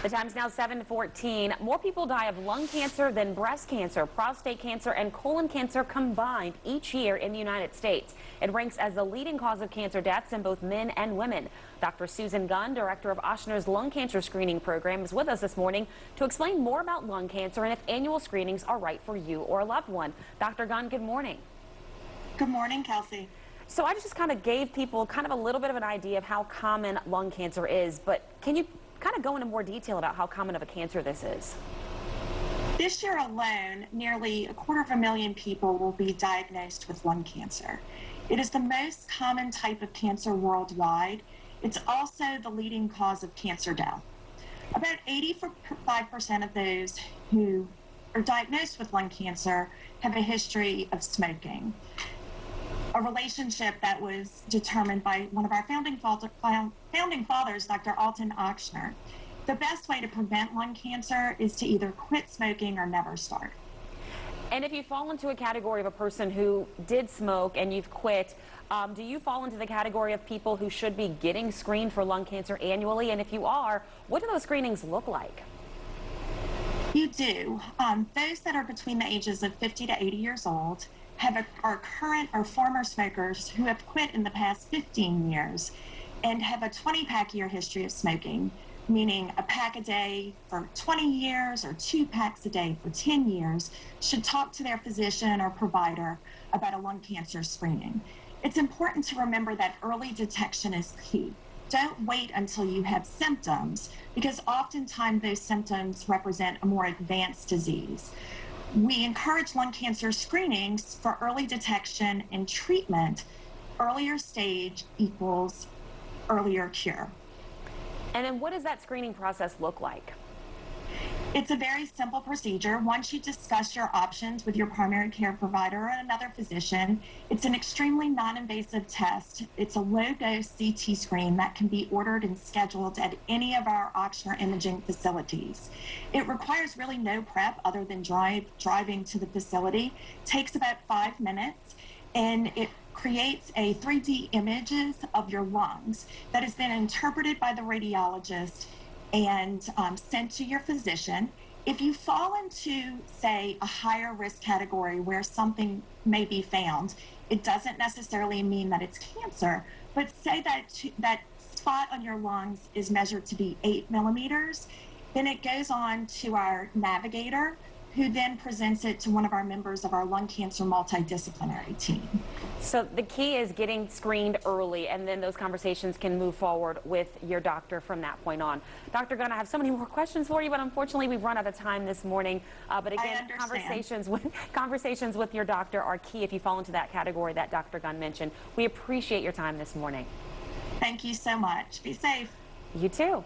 The time's now 7:14. More people die of lung cancer than breast cancer, prostate cancer, and colon cancer combined each year in the United States. It ranks as the leading cause of cancer deaths in both men and women. Dr. Susan Gunn, director of Ochsner's lung cancer screening program, is with us this morning to explain more about lung cancer and if annual screenings are right for you or a loved one. Dr. Gunn, good morning. Good morning, Kelsey. So I just kind of gave people kind of a little bit of an idea of how common lung cancer is, but can you kind of go into more detail about how common of a cancer this is? This year alone, nearly 250,000 people will be diagnosed with lung cancer. It is the most common type of cancer worldwide. It's also the leading cause of cancer death. About 85% of those who are diagnosed with lung cancer have a history of smoking, a relationship that was determined by one of our founding fathers, Dr. Ochsner. The best way to prevent lung cancer is to either quit smoking or never start. And if you fall into a category of a person who did smoke and you've quit, do you fall into the category of people who should be getting screened for lung cancer annually? And if you are, what do those screenings look like? You do. Those that are between the ages of 50 to 80 years old are current or former smokers who have quit in the past 15 years and have a 20-pack year history of smoking, meaning a pack a day for 20 years or 2 packs a day for 10 years, should talk to their physician or provider about a lung cancer screening. It's important to remember that early detection is key. Don't wait until you have symptoms, because oftentimes those symptoms represent a more advanced disease. We encourage lung cancer screenings for early detection and treatment. Earlier stage equals earlier cure. And then what does that screening process look like? It's a very simple procedure. Once you discuss your options with your primary care provider or another physician, it's an extremely non-invasive test. It's a low-dose CT screen that can be ordered and scheduled at any of our Ochsner imaging facilities. It requires really no prep other than driving to the facility. It takes about 5 minutes, and it creates a 3D images of your lungs that is then interpreted by the radiologist and sent to your physician. If you fall into, say, a higher risk category where something may be found, it doesn't necessarily mean that it's cancer, but say that spot on your lungs is measured to be 8 millimeters, then it goes on to our navigator, who then presents it to one of our members of our lung cancer multidisciplinary team. So the key is getting screened early, and then those conversations can move forward with your doctor from that point on. Dr. Gunn, I have so many more questions for you, but unfortunately we've run out of time this morning. But again, conversations with your doctor are key if you fall into that category that Dr. Gunn mentioned. We appreciate your time this morning. Thank you so much. Be safe. You too.